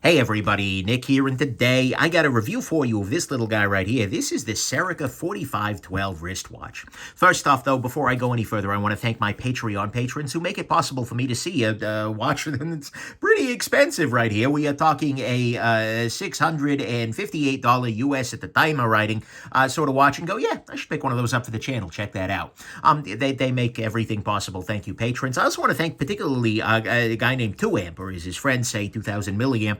Hey everybody, Nick here, and today I got a review for you of this little guy right here. This is the Serica 4512 wristwatch. First off, though, before I go any further, I want to thank my Patreon patrons who make it possible for me to see a watch that's pretty expensive right here. We are talking a $658 US at the time of writing sort of watch and go, yeah, I should pick one of those up for the channel. Check that out. They make everything possible. Thank you, patrons. I also want to thank particularly a guy named 2amp, or as his friends say, 2000 milliamp,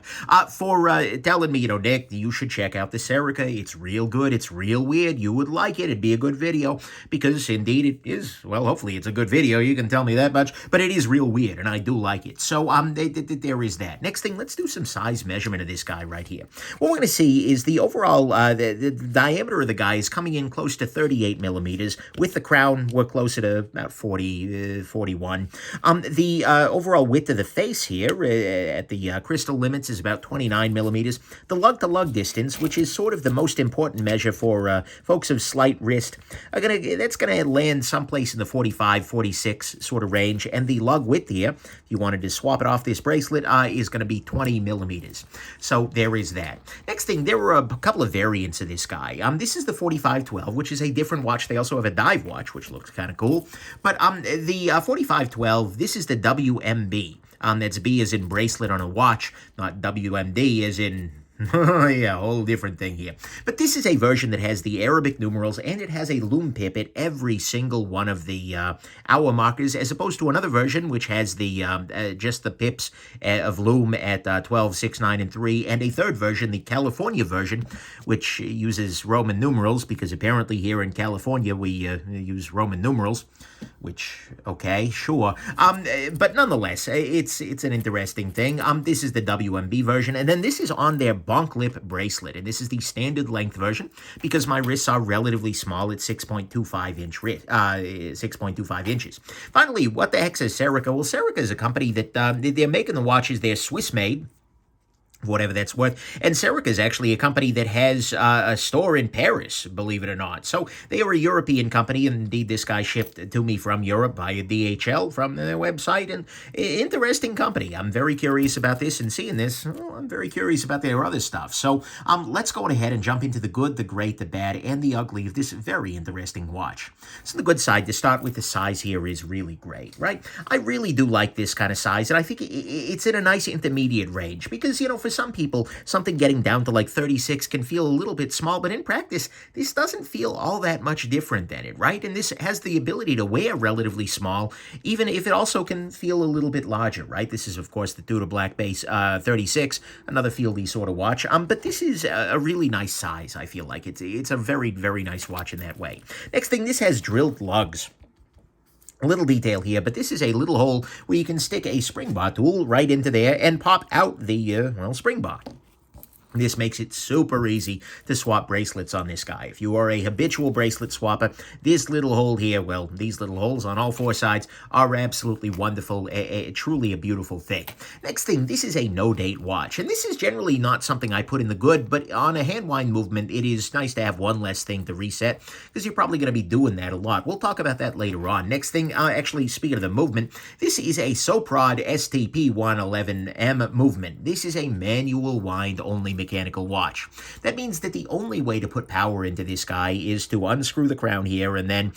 for telling me, Nick, you should check out the Serica. It's real good. It's real weird. You would like it. It'd be a good video because, indeed, it is. Well, hopefully it's a good video. You can tell me that much. But it is real weird, and I do like it. So there is that. Next thing, let's do some size measurement of this guy right here. What we're going to see is the overall, the diameter of the guy is coming in close to 38 millimeters. With the crown, we're closer to about 41. The overall width of the face here at the crystal limits is about 29 millimeters. The lug-to-lug distance, which is sort of the most important measure for folks of slight wrist, that's going to land someplace in the 45, 46 sort of range. And the lug width here, if you wanted to swap it off this bracelet, is going to be 20 millimeters. So there is that. Next thing, there were a couple of variants of this guy. This is the 4512, which is a different watch. They also have a dive watch, which looks kind of cool. But the 4512, this is the WMB. That's B as in bracelet on a watch, not WMD as in, yeah, a whole different thing here. But this is a version that has the Arabic numerals, and it has a lume pip at every single one of the hour markers, as opposed to another version which has the just the pips of lume at 12, 6, 9, and 3, and a third version, the California version, which uses Roman numerals, because apparently here in California we use Roman numerals, which, okay, sure. But nonetheless, it's an interesting thing. This is the WMB version, and then this is on their bonk lip bracelet, and this is the standard length version because my wrists are relatively small at 6.25 inches. Finally, what the heck is Serica? Well, Serica is a company that they're making the watches. They're Swiss-made, whatever that's worth. And Serica is actually a company that has a store in Paris, believe it or not. So they are a European company, and indeed this guy shipped to me from Europe via DHL from their website. And interesting company. I'm very curious about this, and seeing this, I'm very curious about their other stuff. So let's go ahead and jump into the good, the great, the bad, and the ugly of this very interesting watch. So the good side, to start with, the size here is really great, right? I really do like this kind of size, and I think it's in a nice intermediate range because, for some people, something getting down to like 36 can feel a little bit small, but in practice, this doesn't feel all that much different than it, right? And this has the ability to wear relatively small, even if it also can feel a little bit larger, right? This is, of course, the Tudor Black Base 36, another fieldy sort of watch, but this is a really nice size, I feel like. It's a very, very nice watch in that way. Next thing, this has drilled lugs. A little detail here, but this is a little hole where you can stick a spring bar tool right into there and pop out the, spring bar. This makes it super easy to swap bracelets on this guy. If you are a habitual bracelet swapper, this little hole here, well, these little holes on all four sides are absolutely wonderful, truly a beautiful thing. Next thing, this is a no-date watch, and this is generally not something I put in the good, but on a hand wind movement, it is nice to have one less thing to reset, because you're probably going to be doing that a lot. We'll talk about that later on. Next thing, actually, speaking of the movement, this is a Soprod STP111M movement. This is a manual wind only mechanical watch. That means that the only way to put power into this guy is to unscrew the crown here and then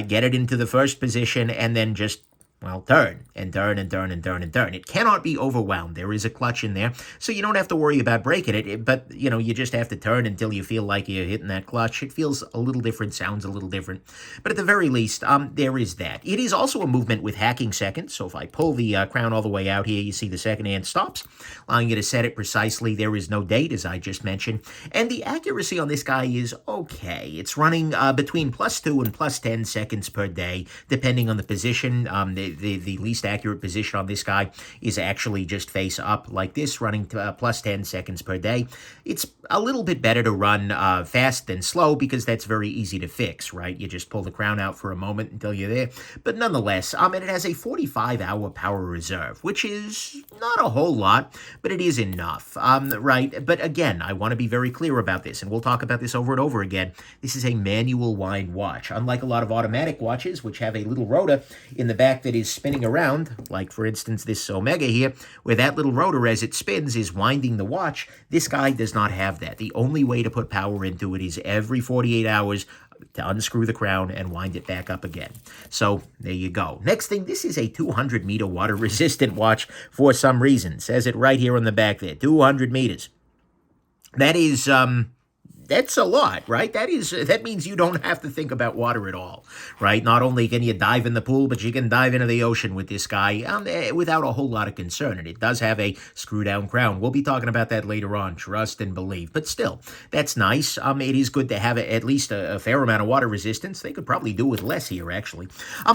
get it into the first position and then just, well, turn and turn and turn and turn and turn. It cannot be overwhelmed. There is a clutch in there, so you don't have to worry about breaking it, but, you just have to turn until you feel like you're hitting that clutch. It feels a little different, sounds a little different, but at the very least, there is that. It is also a movement with hacking seconds, so if I pull the crown all the way out here, you see the second hand stops, allowing you to set it precisely. There is no date, as I just mentioned, and the accuracy on this guy is okay. It's running between +2 and +10 seconds per day, depending on the position. The least accurate position on this guy is actually just face up like this, running to +10 seconds per day. It's a little bit better to run fast than slow because that's very easy to fix, right? You just pull the crown out for a moment until you're there. But nonetheless, and it has a 45-hour power reserve, which is not a whole lot, but it is enough, right? But again, I want to be very clear about this, and we'll talk about this over and over again. This is a manual wind watch. Unlike a lot of automatic watches, which have a little rotor in the back that is is spinning around, like for instance this Omega here, where that little rotor as it spins is winding the watch. This guy does not have that. The only way to put power into it is every 48 hours to unscrew the crown and wind it back up again. So there you go. Next thing, this is a 200-meter water-resistant watch for some reason. It says it right here on the back there, 200 meters. That is, that's a lot, right? That means you don't have to think about water at all, right? Not only can you dive in the pool, but you can dive into the ocean with this guy without a whole lot of concern. And it does have a screw-down crown. We'll be talking about that later on, trust and believe. But still, that's nice. It is good to have at least a fair amount of water resistance. They could probably do with less here, actually.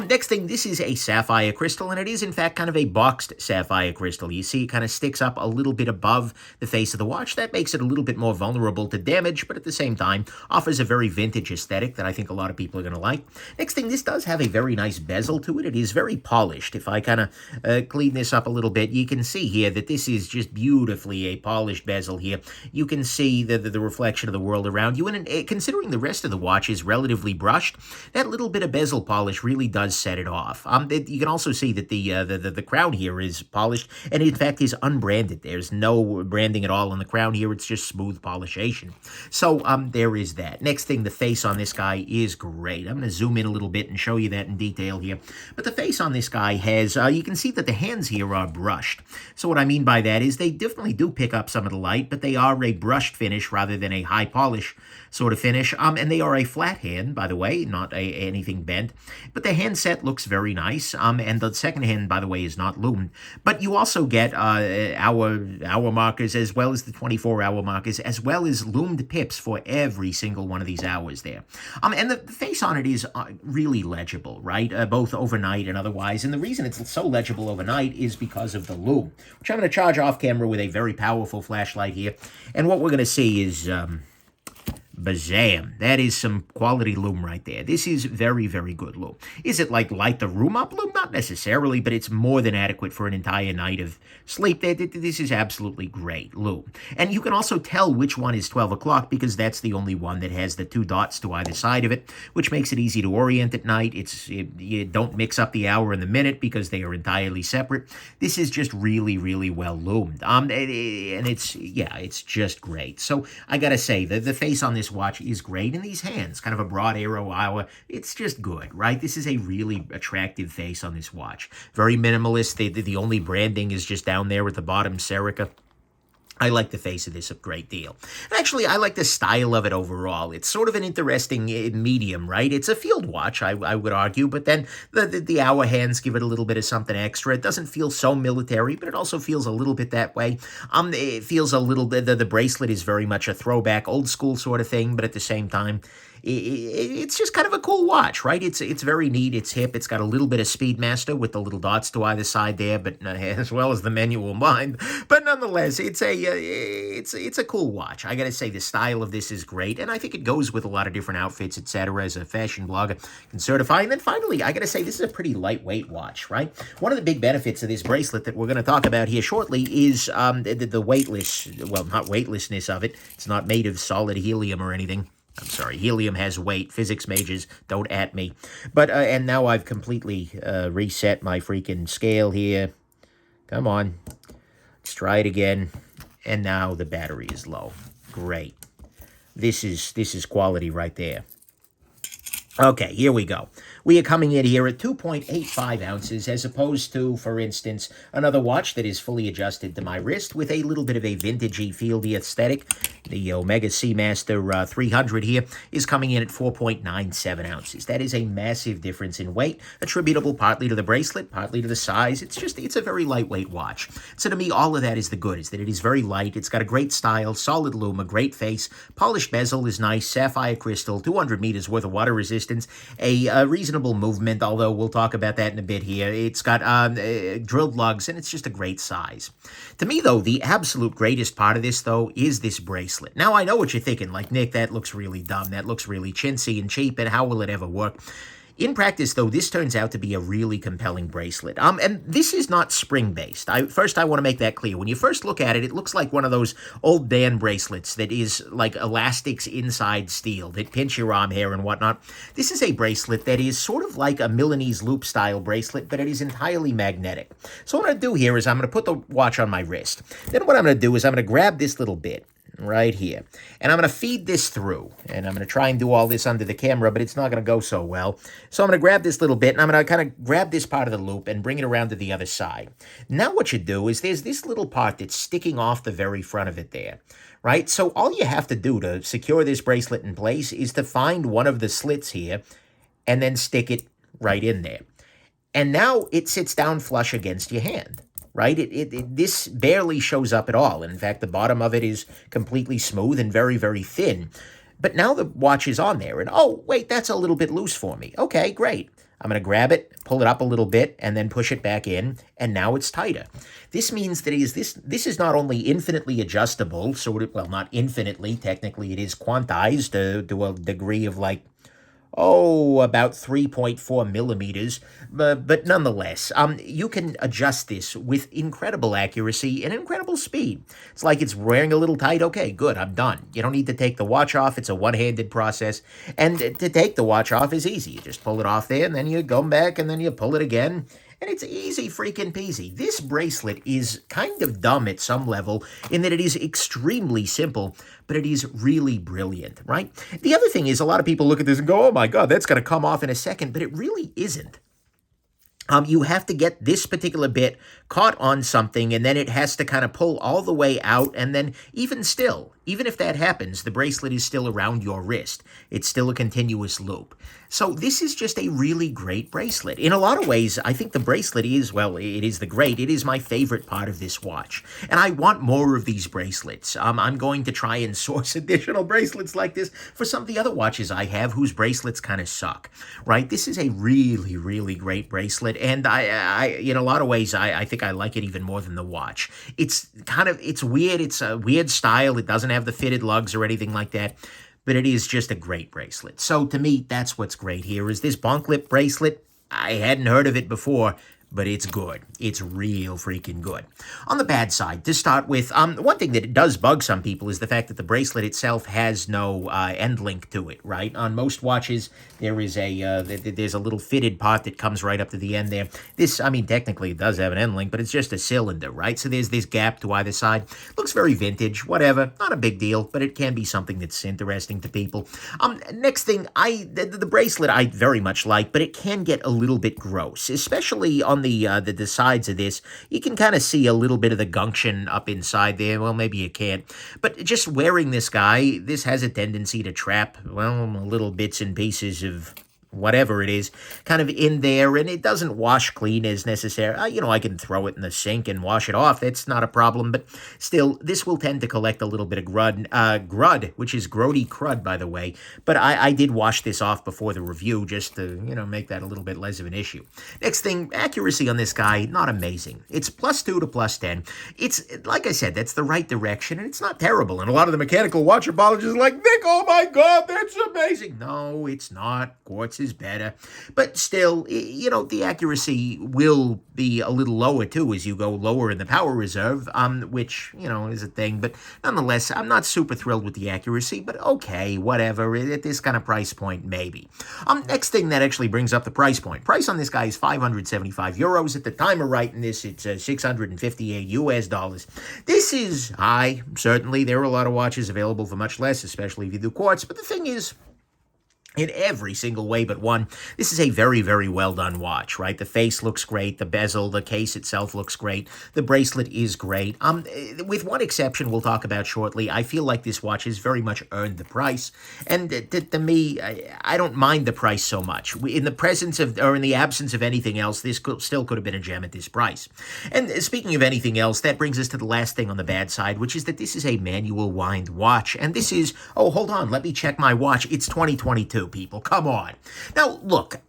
Next thing, this is a sapphire crystal, and it is, in fact, kind of a boxed sapphire crystal. You see it kind of sticks up a little bit above the face of the watch. That makes it a little bit more vulnerable to damage, but at the same time, offers a very vintage aesthetic that I think a lot of people are going to like. Next thing, this does have a very nice bezel to it. It is very polished. If I kind of clean this up a little bit, you can see here that this is just beautifully a polished bezel here. You can see the reflection of the world around you, and considering the rest of the watch is relatively brushed, that little bit of bezel polish really does set it off. You can also see that the crown here is polished, and in fact is unbranded. There's no branding at all on the crown here. It's just smooth polishation. So there is that. Next thing, the face on this guy is great. I'm going to zoom in a little bit and show you that in detail here. But the face on this guy has, you can see that the hands here are brushed. So what I mean by that is they definitely do pick up some of the light, but they are a brushed finish rather than a high polish sort of finish. And they are a flat hand, by the way, not anything bent. But the hand set looks very nice. And the second hand, by the way, is not loomed. But you also get hour markers as well as the 24-hour markers, as well as loomed pips for every single one of these hours there. And the face on it is really legible, right? Both overnight and otherwise. And the reason it's so legible overnight is because of the loom, which I'm going to charge off camera with a very powerful flashlight here. And what we're going to see is Bazam. That is some quality loom right there. This is very, very good loom. Is it like light the room up loom? Not necessarily, but it's more than adequate for an entire night of sleep. This is absolutely great loom. And you can also tell which one is 12 o'clock because that's the only one that has the two dots to either side of it, which makes it easy to orient at night. You don't mix up the hour and the minute because they are entirely separate. This is just really, really well loomed. And it's just great. So I gotta say, the face on this watch is great, and these hands, kind of a broad arrow hour, it's just good, right? This is a really attractive face on this watch. Very minimalist. The only branding is just down there at the bottom, Serica. I like the face of this a great deal. Actually, I like the style of it overall. It's sort of an interesting medium, right? It's a field watch, I would argue, but then the hour hands give it a little bit of something extra. It doesn't feel so military, but it also feels a little bit that way. It feels a little bit, the bracelet is very much a throwback, old school sort of thing, but at the same time, it's just kind of a cool watch, right? It's very neat. It's hip. It's got a little bit of Speedmaster with the little dots to either side there, but as well as the manual mind. But nonetheless, it's a cool watch. I gotta say, the style of this is great, and I think it goes with a lot of different outfits, etc. As a fashion blogger can certify. And then finally, I gotta say, this is a pretty lightweight watch, right? One of the big benefits of this bracelet that we're going to talk about here shortly is the weightless, well, not weightlessness of it. It's not made of solid helium or anything. I'm sorry, helium has weight. Physics majors, don't at me. But, and now I've completely reset my freaking scale here. Come on. Let's try it again. And now the battery is low. Great. This is quality right there. Okay, here we go. We are coming in here at 2.85 ounces as opposed to, for instance, another watch that is fully adjusted to my wrist with a little bit of a vintagey, fieldy aesthetic. The Omega Seamaster 300 here is coming in at 4.97 ounces. That is a massive difference in weight, attributable partly to the bracelet, partly to the size. It's a very lightweight watch. So to me, all of that is the good, is that it is very light. It's got a great style, solid loom, a great face, polished bezel is nice, sapphire crystal, 200 meters worth of water resistance, a reasonable movement, although we'll talk about that in a bit here. It's got drilled lugs, and it's just a great size. To me, though, the absolute greatest part of this, though, is this bracelet. Now, I know what you're thinking, like, Nick, that looks really dumb. That looks really chintzy and cheap, and how will it ever work? In practice, though, this turns out to be a really compelling bracelet. And this is not spring-based. First, I want to make that clear. When you first look at it, it looks like one of those old Dan bracelets that is like elastics inside steel that pinch your arm hair and whatnot. This is a bracelet that is sort of like a Milanese loop-style bracelet, but it is entirely magnetic. So what I'm going to do here is I'm going to put the watch on my wrist. Then what I'm going to do is I'm going to grab this little bit right here. And I'm going to feed this through. And I'm going to try and do all this under the camera, but it's not going to go so well. So I'm going to grab this little bit, and I'm going to kind of grab this part of the loop and bring it around to the other side. Now what you do is there's this little part that's sticking off the very front of it there, right? So all you have to do to secure this bracelet in place is to find one of the slits here and then stick it right in there. And now it sits down flush against your hand. Right? This barely shows up at all. In fact, the bottom of it is completely smooth and very, very thin. But now the watch is on there, and oh, wait, that's a little bit loose for me. Okay, great. I'm going to grab it, pull it up a little bit, and then push it back in, and now it's tighter. This means that this is not only infinitely adjustable, well, not infinitely, technically it is quantized to a degree of like, about 3.4 millimeters, but nonetheless, you can adjust this with incredible accuracy and incredible speed. It's like it's wearing a little tight. Okay, good, I'm done. You don't need to take the watch off. It's a one-handed process, and to take the watch off is easy. You just pull it off there, and then you go back, and then you pull it again, and it's easy freaking peasy. This bracelet is kind of dumb at some level in that it is extremely simple, but it is really brilliant, right? The other thing is a lot of people look at this and go, oh my God, that's going to come off in a second, but it really isn't. You have to get this particular bit caught on something, and then it has to kind of pull all the way out, and then even if that happens, the bracelet is still around your wrist. It's still a continuous loop. So this is just a really great bracelet. In a lot of ways, I think the bracelet is, well, it is my favorite part of this watch. And I want more of these bracelets. I'm going to try and source additional bracelets like this for some of the other watches I have whose bracelets kind of suck, right? This is a really, really great bracelet. And I in a lot of ways, I think I like it even more than the watch. It's weird. It's a weird style. It doesn't have the fitted lugs or anything like that, but it is just a great bracelet. So to me, that's what's great here is this bonk lip bracelet. I hadn't heard of it before, but it's good. It's real freaking good. On the bad side, to start with, one thing that it does bug some people is the fact that the bracelet itself has no end link to it, right? On most watches, there is there's a little fitted part that comes right up to the end there. This, technically it does have an end link, but it's just a cylinder, right? So there's this gap to either side. Looks very vintage, whatever. Not a big deal, but it can be something that's interesting to people. Next thing, the bracelet I very much like, but it can get a little bit gross, especially on the sides of this. You can kind of see a little bit of the gumption up inside there. Well, maybe you can't. But just wearing this guy, this has a tendency to trap, well, little bits and pieces of whatever it is, kind of in there, and it doesn't wash clean as necessary. I can throw it in the sink and wash it off. That's not a problem, but still, this will tend to collect a little bit of grud, which is grody crud, by the way, but I did wash this off before the review just to, make that a little bit less of an issue. Next thing, accuracy on this guy, not amazing. It's +2 to +10. It's, like I said, that's the right direction, and it's not terrible, and a lot of the mechanical watch apologists are like, Nick, oh my God, that's amazing. No, it's not. Quartz is better, but still, the accuracy will be a little lower too as you go lower in the power reserve, which, is a thing, but nonetheless, I'm not super thrilled with the accuracy, but okay, whatever, at this kind of price point, maybe. Next thing that actually brings up the price point. Price on this guy is 575 euros. At the time of writing this, it's 658 US dollars. This is high, certainly. There are a lot of watches available for much less, especially if you do quartz, but the thing is, in every single way but one, this is a very, very well done watch, right? The face looks great. The bezel, the case itself looks great. The bracelet is great. With one exception we'll talk about shortly, I feel like this watch has very much earned the price. And to me, I don't mind the price so much. In the presence of, or in the absence of anything else, this still could have been a gem at this price. And speaking of anything else, that brings us to the last thing on the bad side, which is that this is a manual wind watch. And this is, oh, hold on, let me check my watch. It's 2022. do, people. Come on. Now, look,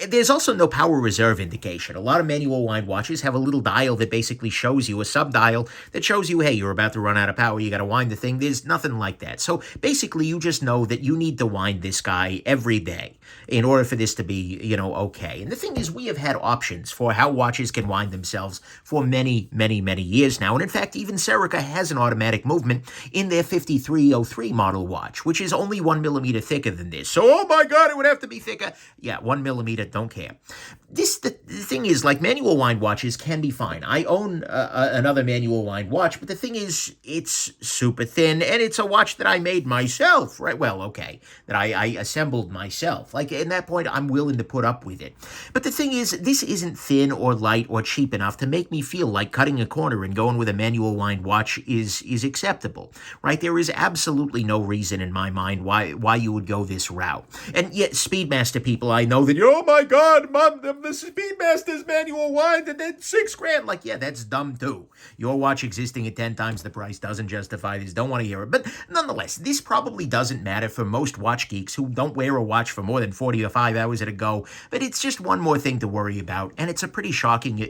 there's also no power reserve indication. A lot of manual wind watches have a little dial that basically shows you, a sub-dial that shows you, hey, you're about to run out of power, you got to wind the thing. There's nothing like that. So basically, you just know that you need to wind this guy every day in order for this to be, okay. And the thing is, we have had options for how watches can wind themselves for many, many, many years now. And in fact, even Serica has an automatic movement in their 5303 model watch, which is only 1 millimeter thicker than this. So, oh my God, it would have to be thicker. Yeah, 1 millimeter, don't care. The thing is, like, manual wind watches can be fine. I own another manual wind watch, but the thing is, it's super thin, and it's a watch that I made myself, right? Well, okay, that I assembled myself. Like, in that point, I'm willing to put up with it. But the thing is, this isn't thin or light or cheap enough to make me feel like cutting a corner and going with a manual wind watch is acceptable, right? There is absolutely no reason in my mind why you would go this route. And yet, Speedmaster people, I know that, oh my God, Mom, the Speedmaster's manual wind, and then $6,000. Like, yeah, that's dumb too. Your watch existing at 10 times the price doesn't justify this. Don't want to hear it. But nonetheless, this probably doesn't matter for most watch geeks who don't wear a watch for more than 40 or 5 hours at a go. But it's just one more thing to worry about. And it's a pretty shocking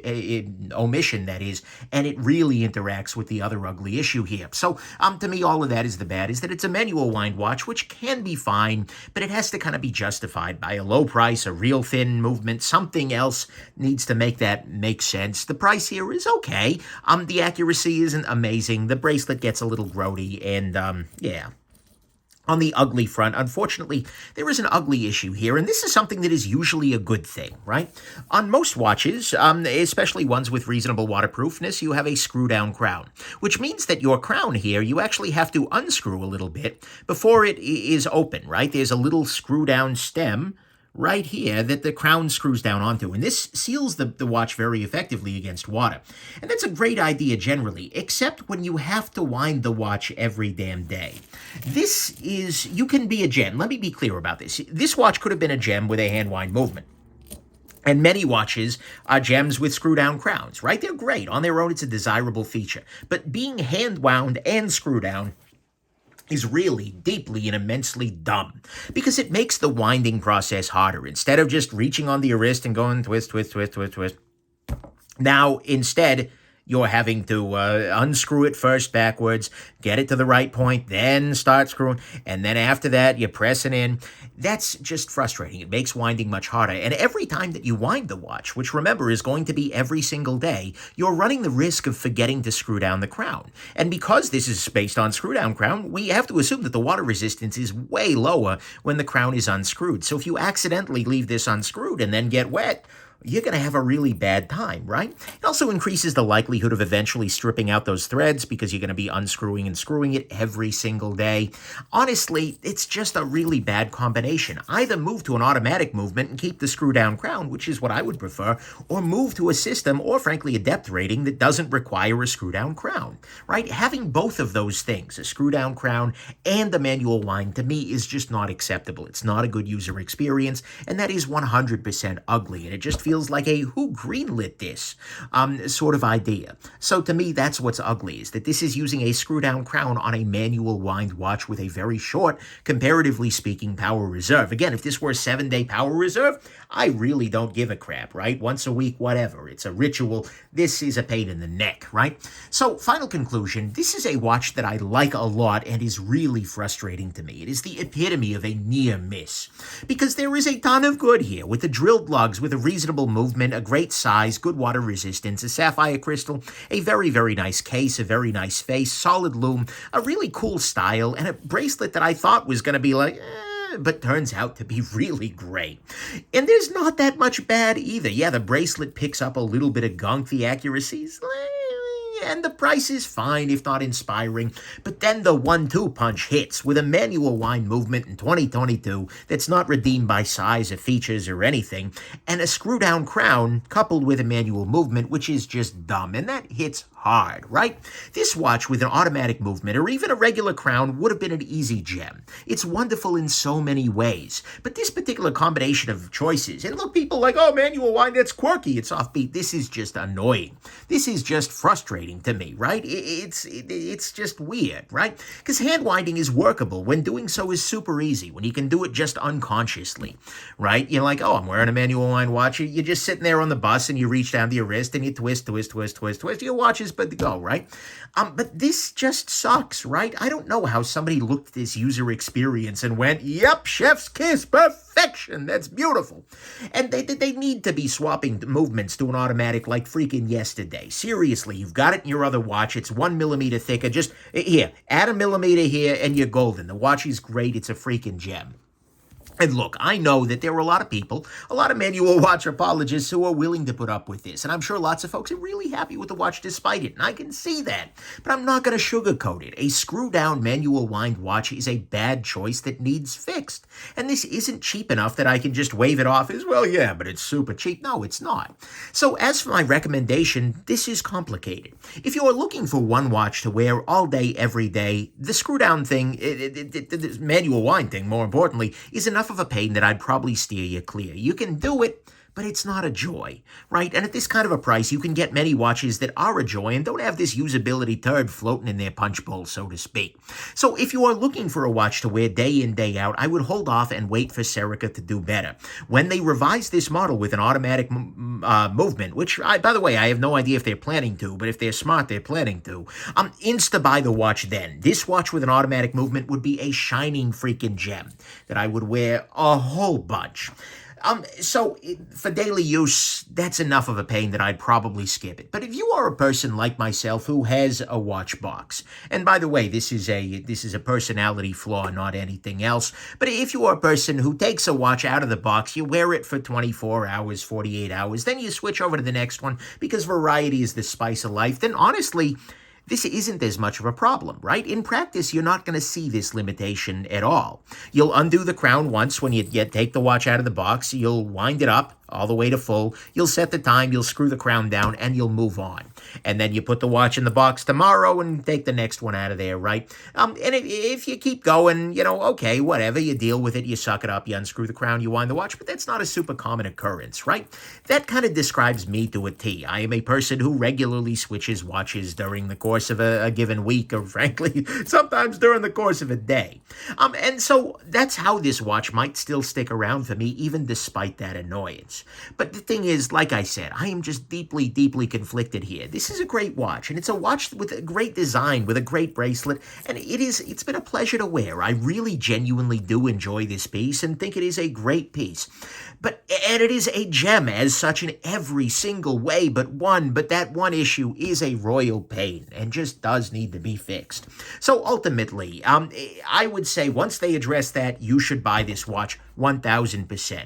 omission, that is. And it really interacts with the other ugly issue here. So, to me, all of that is the bad, is that it's a manual wind watch, which can be fine, but it has to kind of be justified by a low price, a real thin movement. Something else needs to make that make sense. The price here is okay. The accuracy isn't amazing. The bracelet gets a little grody, and, yeah. On the ugly front, unfortunately, there is an ugly issue here, and this is something that is usually a good thing, right? On most watches, especially ones with reasonable waterproofness, you have a screw-down crown, which means that your crown here, you actually have to unscrew a little bit before it is open, right? There's a little screw-down stem right here that the crown screws down onto. And this seals the watch very effectively against water. And that's a great idea generally, except when you have to wind the watch every damn day. You can be a gem. Let me be clear about this. This watch could have been a gem with a hand wind movement. And many watches are gems with screw-down crowns, right? They're great. On their own, it's a desirable feature. But being hand-wound and screw-down is really deeply and immensely dumb, because it makes the winding process harder. Instead of just reaching on the wrist and going twist, twist, twist, twist, twist, now instead you're having to unscrew it first backwards, get it to the right point, then start screwing, and then after that, you press it in. That's just frustrating. It makes winding much harder. And every time that you wind the watch, which remember is going to be every single day, you're running the risk of forgetting to screw down the crown. And because this is based on screw-down crown, we have to assume that the water resistance is way lower when the crown is unscrewed. So if you accidentally leave this unscrewed and then get wet, you're going to have a really bad time, right? It also increases the likelihood of eventually stripping out those threads because you're going to be unscrewing and screwing it every single day. Honestly, it's just a really bad combination. Either move to an automatic movement and keep the screw-down crown, which is what I would prefer, or move to a system, or frankly a depth rating, that doesn't require a screw-down crown, right? Having both of those things, a screw-down crown and a manual wind, to me is just not acceptable. It's not a good user experience, and that is 100% ugly, and it just feels like a who greenlit this sort of idea. So to me, that's what's ugly, is that this is using a screw-down crown on a manual wind watch with a very short, comparatively speaking, power reserve. Again, if this were a 7-day power reserve, I really don't give a crap, right? Once a week, whatever. It's a ritual. This is a pain in the neck, right? So, final conclusion, this is a watch that I like a lot and is really frustrating to me. It is the epitome of a near miss, because there is a ton of good here, with the drilled lugs, with a reasonable movement, a great size, good water resistance, a sapphire crystal, a very, very nice case, a very nice face, solid lume, a really cool style, and a bracelet that I thought was going to be like, but turns out to be really great. And there's not that much bad either. Yeah, the bracelet picks up a little bit of gunk, the accuracies, and the price is fine, if not inspiring. But then the 1-2 punch hits with a manual wind movement in 2022 that's not redeemed by size or features or anything, and a screw-down crown coupled with a manual movement, which is just dumb, and that hits hard, right? This watch with an automatic movement or even a regular crown would have been an easy gem. It's wonderful in so many ways, but this particular combination of choices, and look, people like, oh, manual wind, that's quirky, it's offbeat. This is just annoying. This is just frustrating. frustrating to me, right? It's just weird, right? Because hand winding is workable when doing so is super easy, when you can do it just unconsciously, right? You're like, oh, I'm wearing a manual wind watch. You're just sitting there on the bus and you reach down to your wrist and you twist. Your watch is good to go, right? But this just sucks, right? I don't know how somebody looked at this user experience and went, yep, chef's kiss, perfection, that's beautiful. And they need to be swapping movements to an automatic like freaking yesterday. Seriously, you've got it in your other watch. It's 1 millimeter thicker. Just here, add a millimeter here and you're golden. The watch is great. It's a freaking gem. And look, I know that there are a lot of people, a lot of manual watch apologists who are willing to put up with this. And I'm sure lots of folks are really happy with the watch despite it. And I can see that. But I'm not going to sugarcoat it. A screw-down manual wind watch is a bad choice that needs fixed. And this isn't cheap enough that I can just wave it off as, well, yeah, but it's super cheap. No, it's not. So as for my recommendation, this is complicated. If you are looking for one watch to wear all day, every day, the screw-down thing, the manual wind thing, more importantly, is enough of a pain that I'd probably steer you clear. You can do it, but it's not a joy, right? And at this kind of a price, you can get many watches that are a joy and don't have this usability turd floating in their punch bowl, so to speak. So if you are looking for a watch to wear day in, day out, I would hold off and wait for Serica to do better. When they revise this model with an automatic movement, which, by the way, I have no idea if they're planning to, but if they're smart, they're planning to, insta-buy the watch then. This watch with an automatic movement would be a shining freaking gem that I would wear a whole bunch. So for daily use, that's enough of a pain that I'd probably skip it. But if you are a person like myself who has a watch box, and by the way, this is a personality flaw, not anything else. But if you are a person who takes a watch out of the box, you wear it for 24 hours, 48 hours, then you switch over to the next one because variety is the spice of life, then honestly, this isn't as much of a problem, right? In practice, you're not going to see this limitation at all. You'll undo the crown once when you take the watch out of the box. You'll wind it up all the way to full. You'll set the time, you'll screw the crown down, and you'll move on. And then you put the watch in the box tomorrow and take the next one out of there, right? And if you keep going, okay, whatever, you deal with it, you suck it up, you unscrew the crown, you wind the watch, but that's not a super common occurrence, right? That kind of describes me to a T. I am a person who regularly switches watches during the course of a given week, or frankly, sometimes during the course of a day. And so that's how this watch might still stick around for me, even despite that annoyance. But the thing is, like I said, I am just deeply, deeply conflicted here. This is a great watch, and it's a watch with a great design, with a great bracelet, and it's been a pleasure to wear. I really genuinely do enjoy this piece and think it is a great piece. And it is a gem as such in every single way but one, but that one issue is a royal pain and just does need to be fixed. So ultimately, I would say once they address that, you should buy this watch 1000%.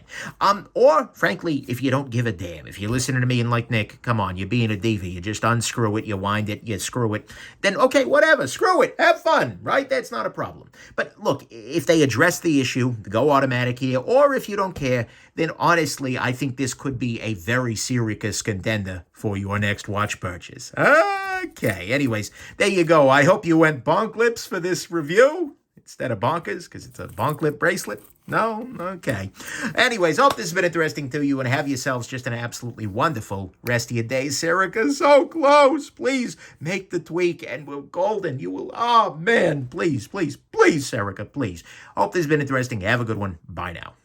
Or, frankly, if you don't give a damn, if you're listening to me and like, Nick, come on, you're being a diva, you just unscrew it, you wind it, you screw it, then okay, whatever, screw it, have fun, right? That's not a problem. But look, if they address the issue, go automatic here, or if you don't care, then honestly, I think this could be a very serious contender for your next watch purchase. Okay, anyways, there you go. I hope you went bonk lips for this review instead of bonkers, because it's a bonk lip bracelet. No? Okay. Anyways, hope this has been interesting to you, and have yourselves just an absolutely wonderful rest of your day. Serica, so close. Please make the tweak, and we're golden. You will, oh man, please, please, please, Serica, please. Hope this has been interesting. Have a good one. Bye now.